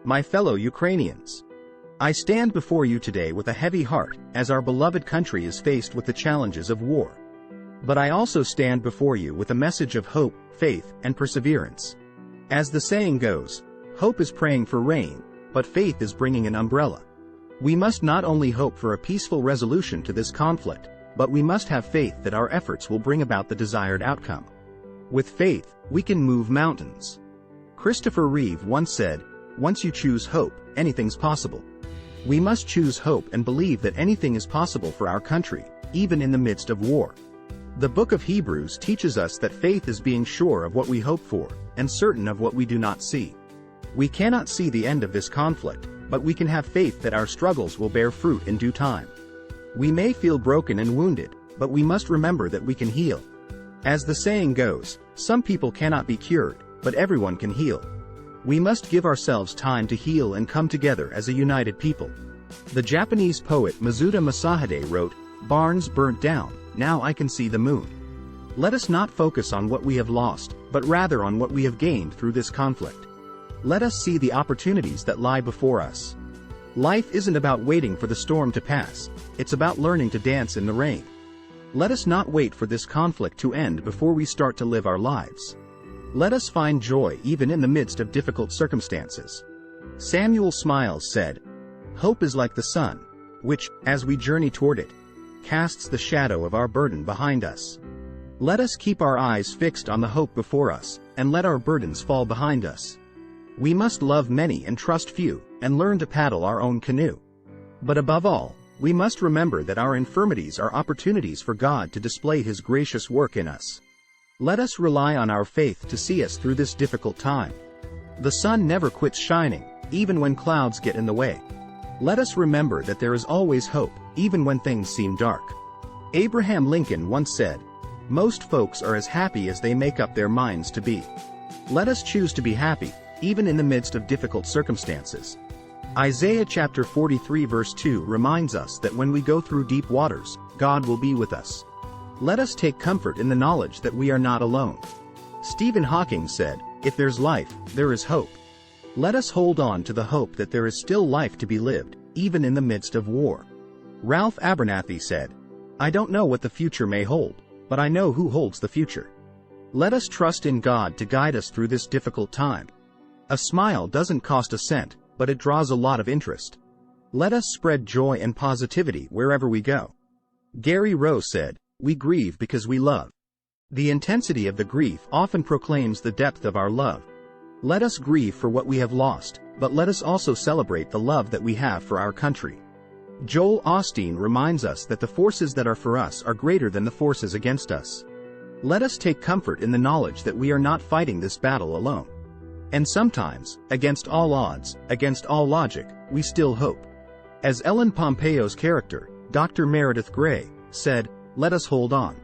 My fellow Ukrainians, I stand before you today with a heavy heart, as our beloved country is faced with the challenges of war. But I also stand before you with a message of hope, faith, and perseverance. As the saying goes, hope is praying for rain, but faith is bringing an umbrella. We must not only hope for a peaceful resolution to this conflict, but we must have faith that our efforts will bring about the desired outcome. With faith, we can move mountains. Christopher Reeve once said, "Once you choose hope, anything's possible." We must choose hope and believe that anything is possible for our country, even in the midst of war. The book of Hebrews teaches us that faith is being sure of what we hope for, and certain of what we do not see. We cannot see the end of this conflict, but we can have faith that our struggles will bear fruit in due time. We may feel broken and wounded, but we must remember that we can heal. As the saying goes, some people cannot be cured, but everyone can heal. We must give ourselves time to heal and come together as a united people. The Japanese poet Mizuta Masahide wrote, "Barns burnt down, now I can see the moon." Let us not focus on what we have lost, but rather on what we have gained through this conflict. Let us see the opportunities that lie before us. Life isn't about waiting for the storm to pass, it's about learning to dance in the rain. Let us not wait for this conflict to end before we start to live our lives. Let us find joy even in the midst of difficult circumstances. Samuel Smiles said, "Hope is like the sun, which, as we journey toward it, casts the shadow of our burden behind us." Let us keep our eyes fixed on the hope before us, and let our burdens fall behind us. We must love many and trust few, and learn to paddle our own canoe. But above all, we must remember that our infirmities are opportunities for God to display His gracious work in us. Let us rely on our faith to see us through this difficult time. The sun never quits shining, even when clouds get in the way. Let us remember that there is always hope, even when things seem dark. Abraham Lincoln once said, "Most folks are as happy as they make up their minds to be." Let us choose to be happy, even in the midst of difficult circumstances. Isaiah chapter 43 verse 2 reminds us that when we go through deep waters, God will be with us. Let us take comfort in the knowledge that we are not alone. Stephen Hawking said, "If there's life, there is hope." Let us hold on to the hope that there is still life to be lived, even in the midst of war. Ralph Abernathy said, "I don't know what the future may hold, but I know who holds the future." Let us trust in God to guide us through this difficult time. A smile doesn't cost a cent, but it draws a lot of interest. Let us spread joy and positivity wherever we go. Gary Rowe said, "We grieve because we love." The intensity of the grief often proclaims the depth of our love. Let us grieve for what we have lost, but let us also celebrate the love that we have for our country. Joel Osteen reminds us that the forces that are for us are greater than the forces against us. Let us take comfort in the knowledge that we are not fighting this battle alone. And sometimes, against all odds, against all logic, we still hope. As Ellen Pompeo's character, Dr. Meredith Grey, said, "Let us hold on."